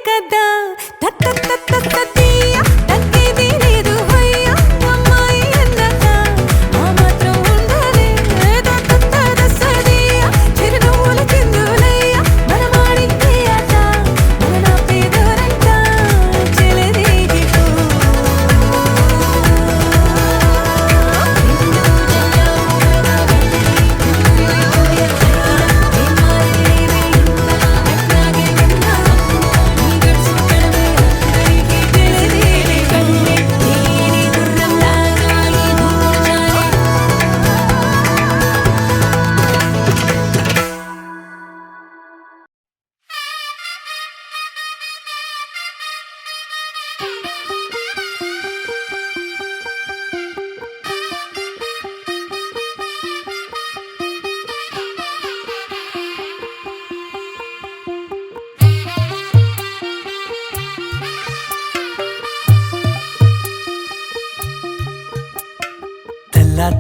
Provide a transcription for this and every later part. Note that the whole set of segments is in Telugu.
కదా తత్తత్తత్తీయ తగ్గేది లేదు హయ్య అమ్మాయి అన్నాక ఆ మాత్రం ఉండాలి తత్తత్తదసదియ చిరునవ్వుల చిందులయ్య మనమాడిందే ఆట మన పేదోరంట చెలరేగిపో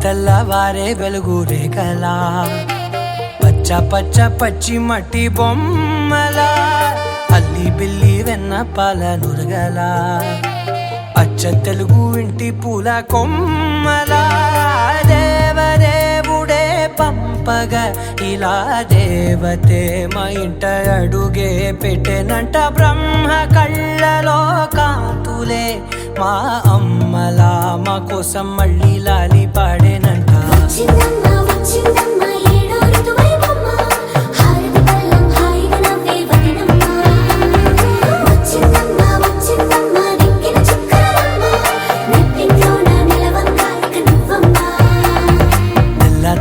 తెల్లవారే వెలుగు రేఖలా పచ్చ పచ్చ పచ్చి మట్టి బొమ్మలా అల్లి బిల్లి వెన్న పాల నురగలా అచ్చ తెలుగు ఇంటి పూల కొమ్మలా దేవదేవుడే పంపగ ఇలా దేవతే మా ఇంట అడుగే పెట్టెనంట బ్రహ్మ కళ్ళలో కాంతులే మా అమ్మలా మా కోసం మళ్ళీ లాలి పాడేనంట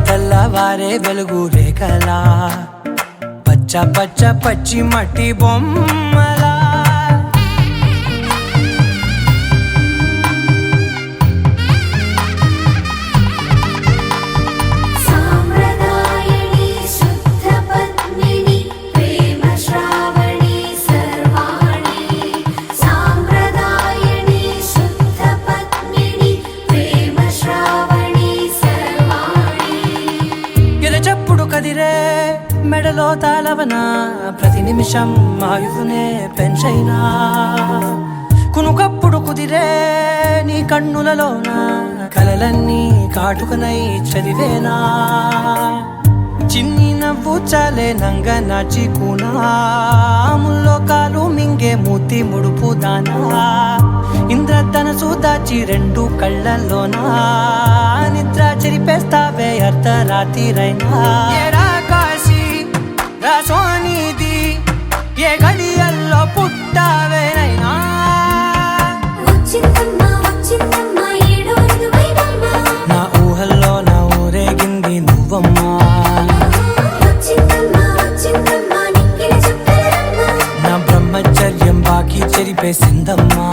తెల్లవారే వెలుగు రేఖలా పచ్చ పచ్చ పచ్చి మట్టి బొమ్మలా కదిరే మెడలో తాళవన ప్రతి నిమిషం ఆయుధునే పెంచైనా కునుకప్పుడు కుదిరే నీ కన్నులలోన కలలన్నీ కాటుకనై చదివేనా చిన్ని నవ్వు చాలే నంగ నాచి కూనాముల్లో కాలు మింగే మూతి ముడుపు దానా ఇంద్రధనసు దాచి రెండు కళ్ళల్లోనా నిద్ర చెరిపేస్తావే అర్ధరాత్రిరైనా ఏరా కాశీ రాసోనిది ఏ గడియల్లో పుట్టావేనైనా నా ఊహల్లో నా ఊరేగింది నువ్వమ్మా నా బ్రహ్మచర్యం బాకీ చెరిపేసిందమ్మా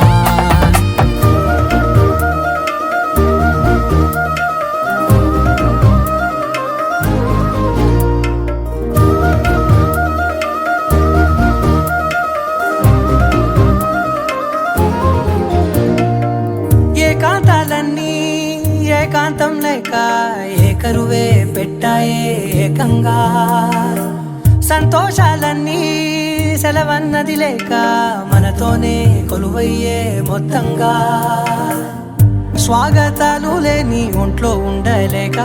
ఏకాంతం లేక ఏకరువే పెట్టాయే ఏకంగా సంతోషాలన్నీ సెలవన్నది లేక మనతోనే కొలువయ్యే మొత్తంగా స్వాగతాలు లేని ఒంట్లో ఉండలేక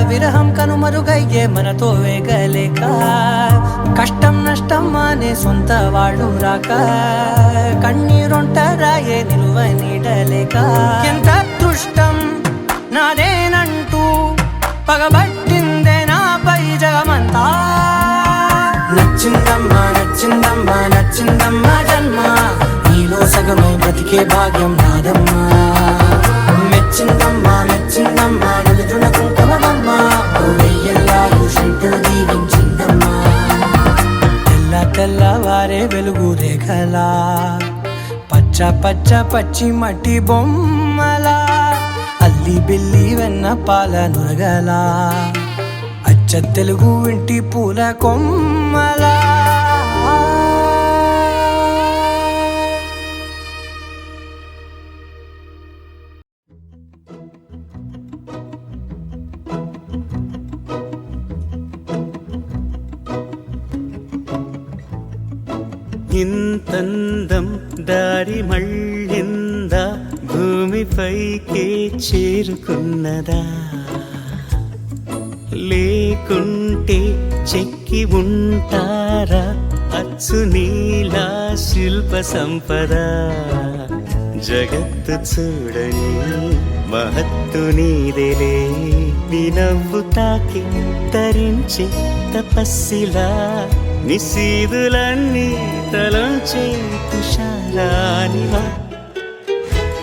విరహం కనుమరుగయ్యే మనతో వేగలేక కష్టం నష్టం అనే సొంత వాళ్ళు రాక కన్నీరొంటరాయే నిలువ నీడలేక ఎంత అదృష్టం నాదేనంటూ పగబట్టిందే నాపై జగమంతా నచ్చిందమ్మా నచ్చిందమ్మా నచ్చిందమ్మా జన్మ నీలో సగమై బ్రతికే భాగ్యం నాదమ్మా మెచ్చిందమ్మా మెచ్చిందమ్మా నిలుచున కుంకుమమ్మా వెయ్యల్లా ఋషంతులు దీవించిందమ్మా తెల్లవారే వెలుగు రేఖలా పచ్చ పచ్చ పచ్చి మట్టి బొమ్మలా అల్లి బిల్లి వెన్న పాల నురగలా అచ్చ తెలుగు ఇంటి పూల కొమ్మలా ఇంత అందం దారి మళ్ళిందా, భూమిపైకే చేరుకున్నదా, లేకుంటే చెక్కి ఉంటారా అచ్చు నీలా శిల్ప సంపద. జగత్తు చూడని మహత్తు నీదేలే, నీ నవ్వు తాకి తరించే తపస్సిలా, నిశీదులన్నీ తలంచే తుషారానివా.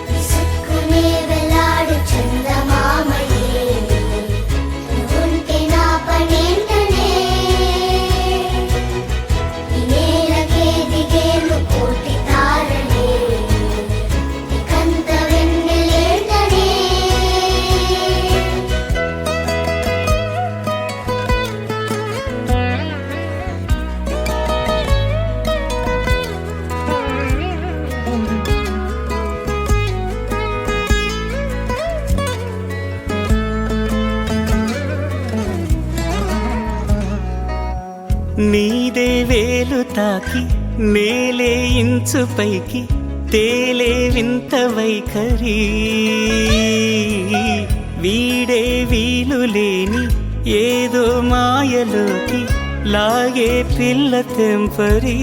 విసుక్కునే వెలాడు చందమామయే, నువ్వుంటే నా పనేంటనే, ఈ నేలకే దిగేను కోటి తారలే, ఇకంత వెన్నెలేంటనే. నీదే వేలు తాకి నేలే ఇంచు పైకి తేలే వింత వైఖరి, వీడే వీలు లేని ఏదో మాయలోకి లాగే పిల్ల తెంపరి.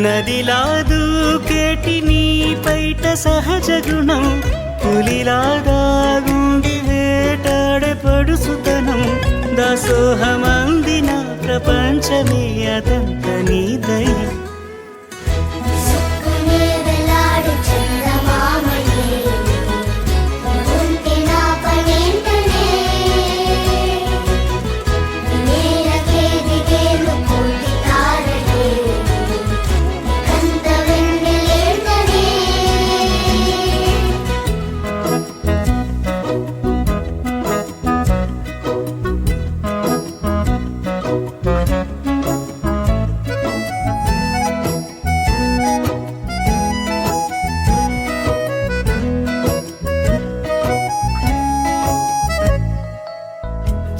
నదిలా దూకేటి నీ పైట సహజ గుణం, పులిలా దాగుండి వేటాడే పడుసుతనం, దాసోహమందిన ప్రపంచమే అదంత నీదై. విసుక్కునే వెలాడు చందమామయే, నువ్వుంటే నా పనేంటనే, ఈ నేలకే దిగేను కోటి తారలే, ఇకంత వెన్నెలేంటనే.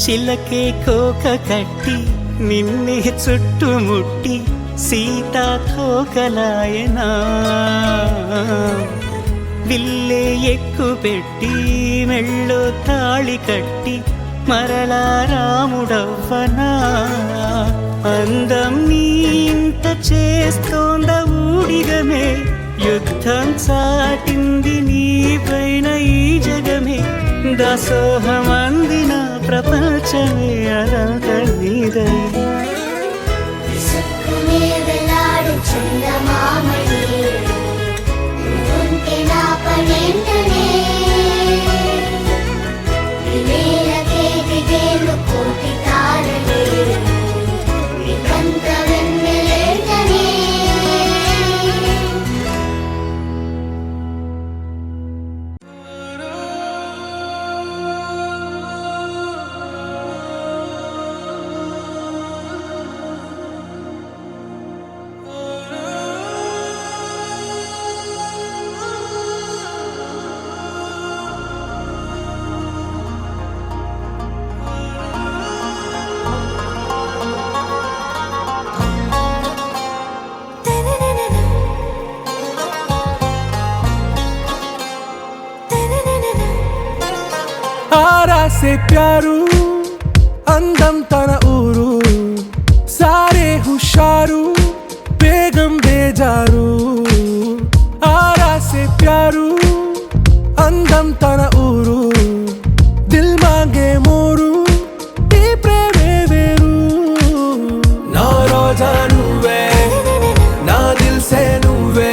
చిలకే కోక కట్టి నిన్నే చుట్టుముట్టి సీతాకోకలాయనా, విల్లే ఎక్కు పెట్టి మెళ్ళో తాళి కట్టి మరలా రాముడవ్వనా. అందం నీ ఇంత చేస్తోంద ఊడిగమే, యుద్ధం చాటింది నీ పైన ఈ జగమే, దాసోహమందిన ప్రపంచమే అనంత నీదై. విసుక్కునే వెలాడు చందమామయే, నువ్వుంటే నా పనేంటనే, ఈ నేలకే దిగేను కోటి తారలే, ఇకంత వెన్నెలేంటనే. ఆరా సే ప్యారు అందం తన ఊరు, సారే హుషారు బేగం బేజారు. ఆరా సే ప్యారు అందం తన ఊరు, దిల్ మాంగే మోరు ఈ ప్రేమే వేరు. నా రోజా నువ్వే, నా దిల్ సే నువ్వే,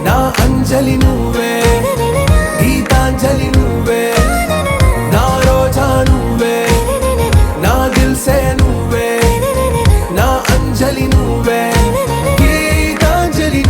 నా అంజలి నువ్వే, గీతాంజలి నువ్వే. నా రోజా నువ్వే, నా దిల్ సే నువ్వే, నా అంజలి నువ్వే, గీతాంజలి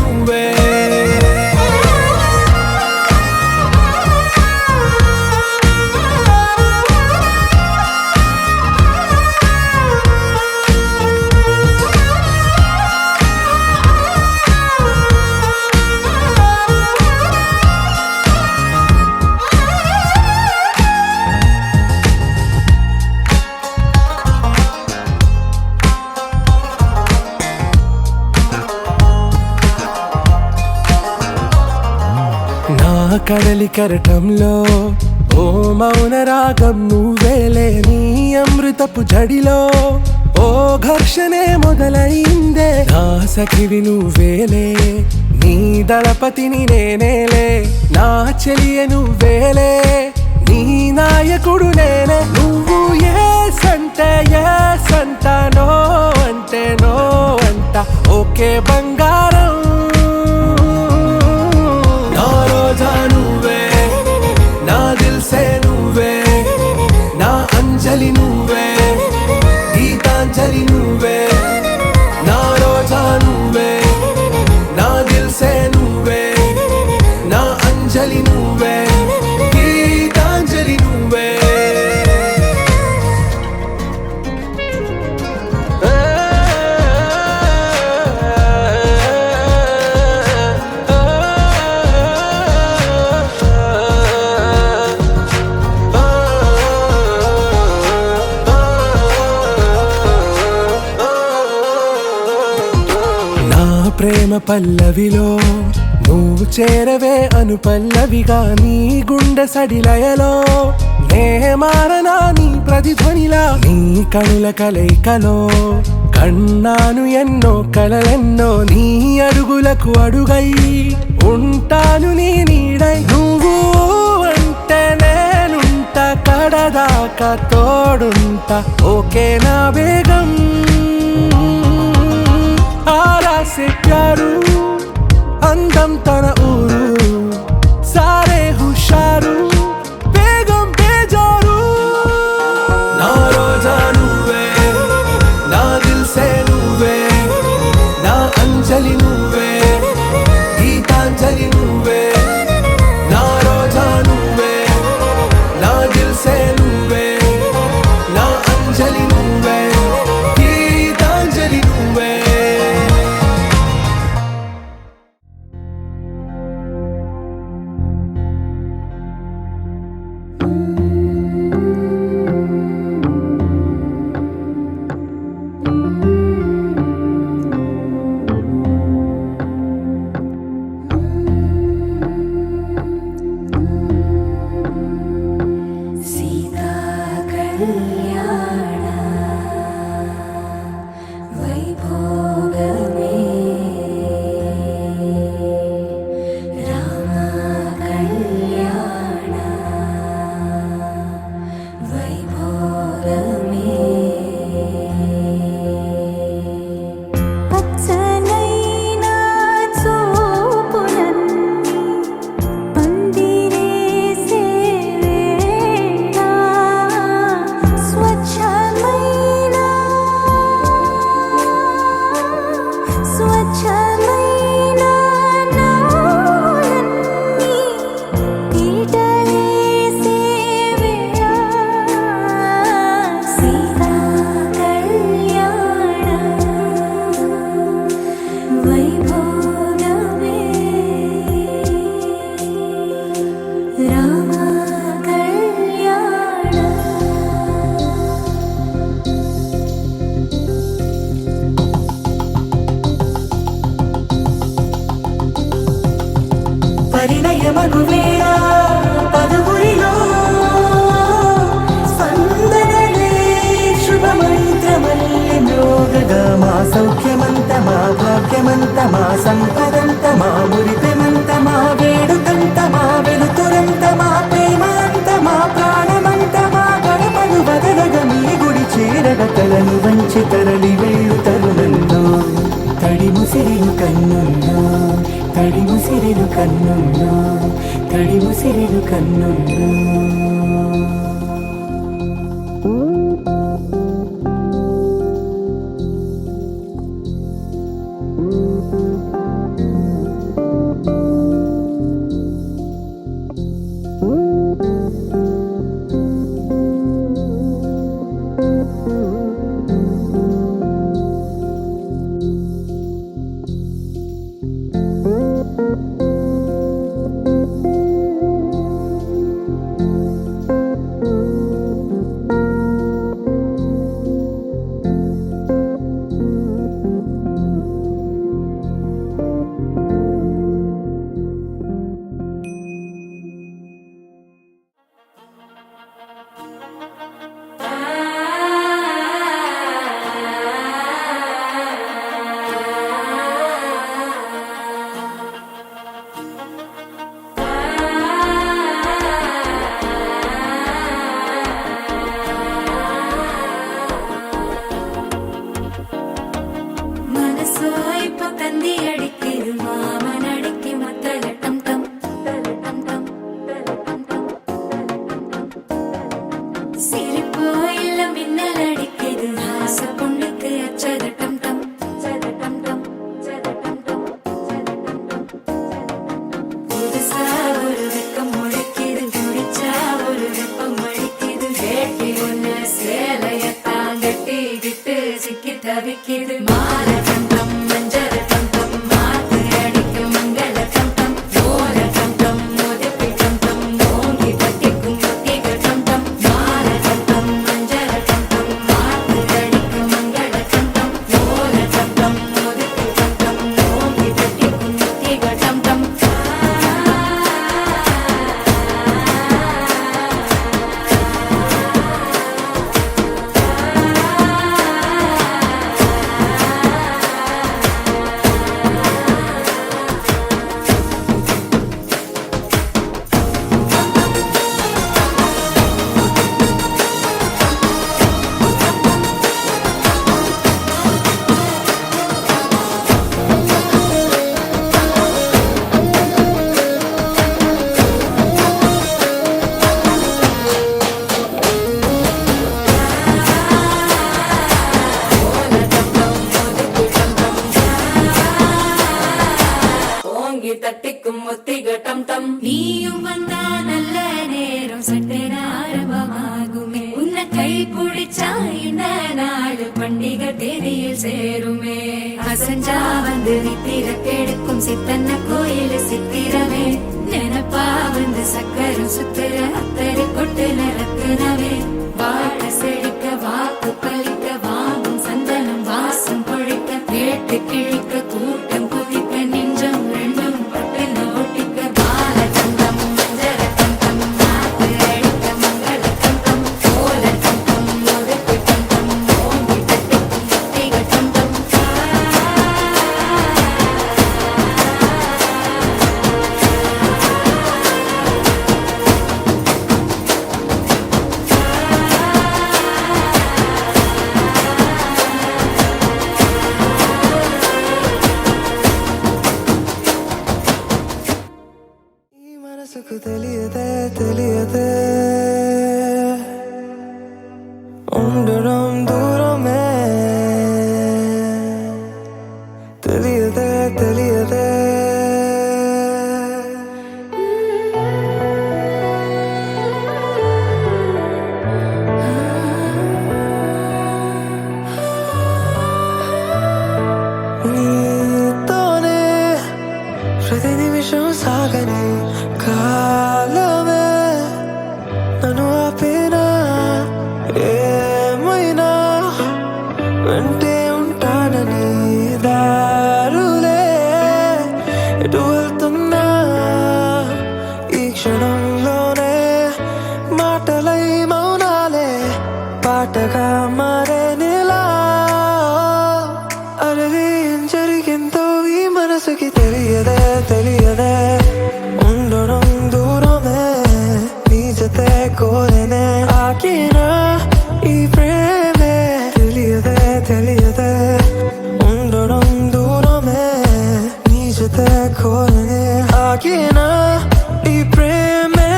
కడలి కెరటంలో ఓ మౌన రాగం నువ్వేలే నీ అమృతపు జడిలో ఓ ఘర్షణే మొదలైందే నా సఖివి నువ్వేలే నీ దళపతిని నేనేలే నా చెలియ నువ్వేలే నీ నాయకుడు నేనే నువ్వు ఏ సంట నో అంటే నో అంట ఓకే బంగారం నా రోజా నువ్వే నా దిల్సే నువ్వే నా అంజలి నువ్వే గీతాంజలి నువ్వే నా రోజా నువ్వే నా దిల్సే నువ్వే నా అంజలి నువ్వే గీతాంజలి నువ్వే ప్రేమ పల్లవిలో నువ్వు చేరవే అను పల్లవిగా నీ గుండె సడిలయలో నే మారనా నీ ప్రతిధ్వనిలా నీ కనుల కలయికలో కన్నాను ఎన్నో కలలెన్నో నీ అడుగులకు అడుగై ఉంటాను నీ నీడై నువ్వు అంటే నేనుంట కడదాకా తోడుంటా ఓకే నా వేగం आरा से प्यारू अंदम तन ऊरू सारे हुशारू बेगम बेजारू ना रोजा नुवे ना दिल से नुवे ना अंजलि नुवे गीतांजलि नुवे ना रोजा नुवे ना दिल से नुवे ना अंजलि नुवे गीतांजलि नुवे సీతా కళ్యాణ వైభోగమే రామ కళ్యాణ వైభోగమే పచ్చనైనా చూపులన్నీ పందిరేసే వేళ స్వచ్ఛమైన నాలన్నీ పీటలేసే వేళ సీతా కళ్యాణ వైభోగమే రామ కళ్యాణ పరిణయమగు వేళ పదుగురిలో స్పందనలే శుభమంత్రమల్లి మ్రోగగా మా సౌఖ్యమంత మా భాగ్యమంత మా సంపదంత మా మురిపెమంత మా వేడుకంత మా వెలుతురంత మా ప్రేమంత మా ప్రాణమంత మా గడపను బదలగ మీ గుడి చేరగ తలను వంచి తరలి వెళ్ళు తరుణంలో తడి ముసిరిను కన్నుల్లో తడి ముసిరిను కన్నుల్లో తడి ముసిరిను కన్నుల్లో அடிக்குது மாற டம் மஞ்சர டம் மாத்து அடிக்கும் மங்கள டம் ஓர டம் மோதிப்பி டம் ஓங்கி தட்டிக்கும் ஒத்திக டம் மாற டம் மஞ்சர டம் மாத்து அடிக்கும் மங்கள டம் ஓர டம் மோதிப்பி டம் ஓங்கி தட்டிக்கும் ஒத்திக டம் ஓங்கி தட்டிக்கும் ஒத்திக டம் டம் நீயும் வந்தா நல்ல நேரம் சட்டென ஆரம்பமாகுமே உன்னை கை பிடிச்சா இந்த நாடு பண்டிகை தேதியில் சேருமே அசஞ்சா வந்து நித்திர கெடுக்கும் சித்தன்ன கோயில் சித்திரமே நினப்பா வந்து சக்கரம் சுத்துற அத்தரை கொட்டு நிறத்துனவே வாழ செழிக்க வாக்கு பலிக்க வாங்கும் சந்தனம் வாசம் பொழிக்க கேட்டு கிழிக்க கூட்டம் குதிக்க நெஞ்சம் ரெண்டும் பட்டுன ஒட்டிக்க பால தந்தம் மஞ்சர தந்தம் மாத்து அடிக்க மங்கள தந்தம் ஓல தந்தம் ஒதுக்கு தந்தம் ஓங்கி தட்டிக்கும் ஒத்திக தந்தம் ఈ మనసుకు తెలియదే తెలియదే ఉండడం దూరమే తెలియదే తెలియదే నీతోనే ప్రతి నిమిషం సాగని కాలమే నన్ను ఆపినా ఏమైనా వెంటే ఉంటానని దారులే ఎటు వెళ్తున్నా ఈ క్షణంలోనే మాటలై మౌనాలే పాటగా మారే నీలా అరది ఏం జరిగిందో ఈ మనసుకి తెలియదే తెలియదే ఉండడం దూరమే నీ జతే కోరేనే ఆకినా ఈ ప్రేమే తెలియదే తెలియదే ఉండడం దూరమే నీ జతే కోరేనే ఆకినా ఈ ప్రేమే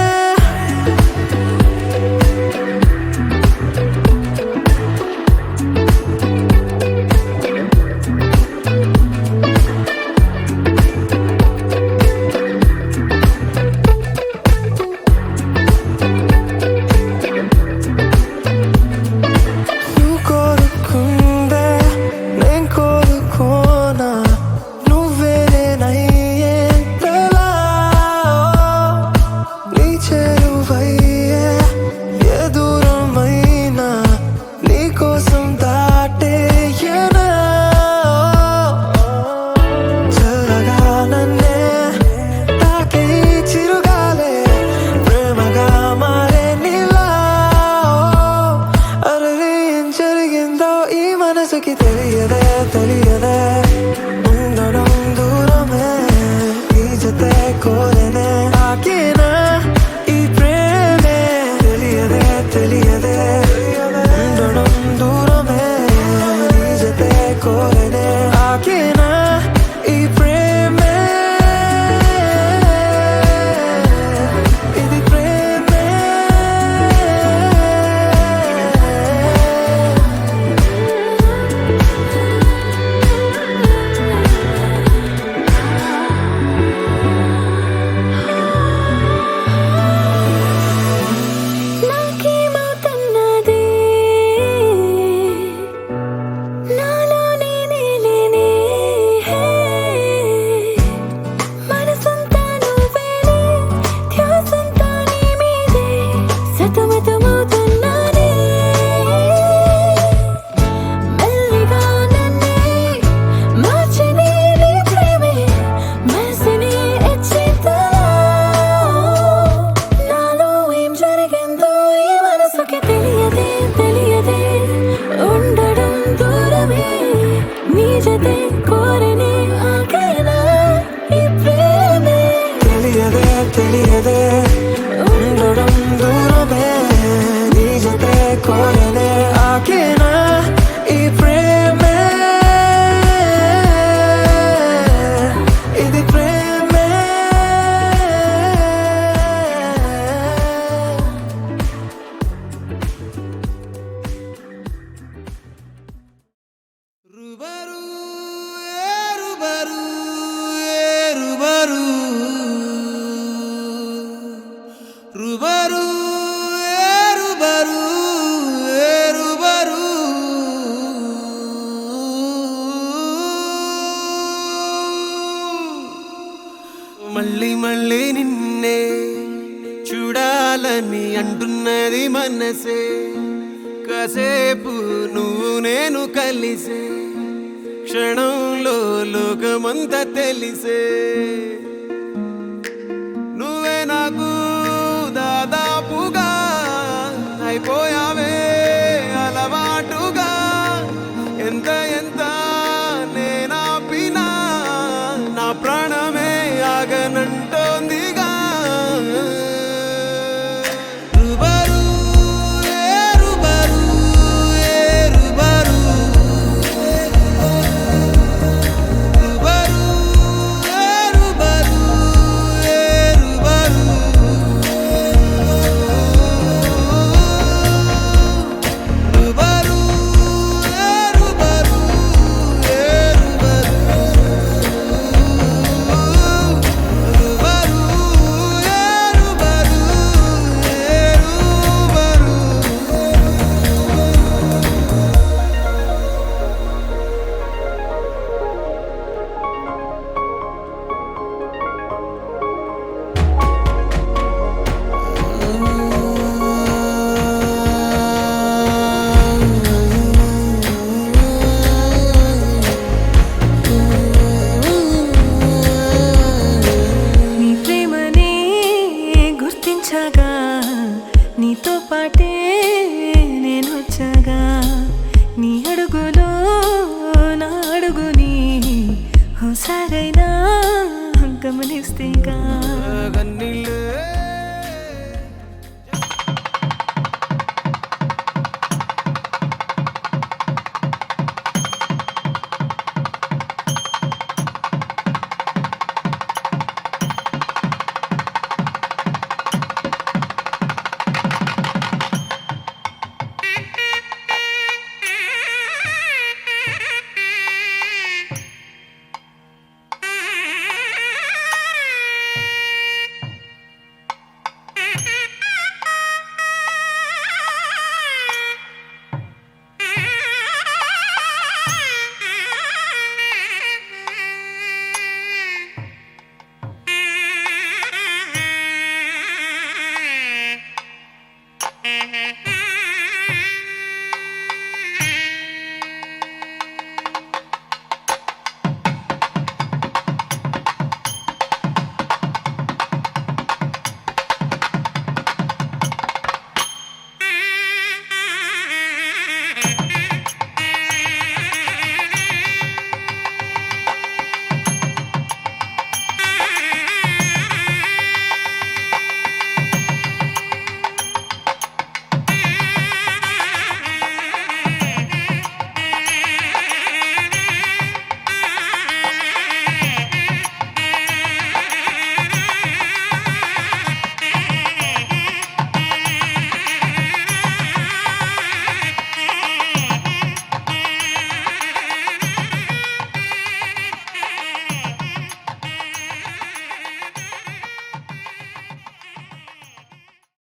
నువ్వు కోరుకుందే నేను కోరుకోనా నువ్వే నేనయ్యే మళ్ళీ మళ్ళీ నిన్నే చూడాలని అంటున్నది మనసే కాసేపు నువ్వు నేను కలిసే క్షణంలో లోకమంతా తెలిసే నువ్వే నాకు దాదాపుగా అయిపోయావే అలవాటుగా ఎంత ఎంత నేనాపినా నా ప్రాణమే ఆగనంటోందిగా రుబరు ఏ రుబరు ఏ రుబరు రుబరు ఏ రుబరు ఏ రుబరు రుబరు ఏ రుబరు ఏ రుబరు రుబరు ఏ రుబరు ఏ రుబరు నీ ప్రేమనే గుర్తించగా నీతో పాటే నేను వచ్చగా నీ అడుగులో నా అడుగుని ఓసారైనా గమనిస్తేగా కన్నీ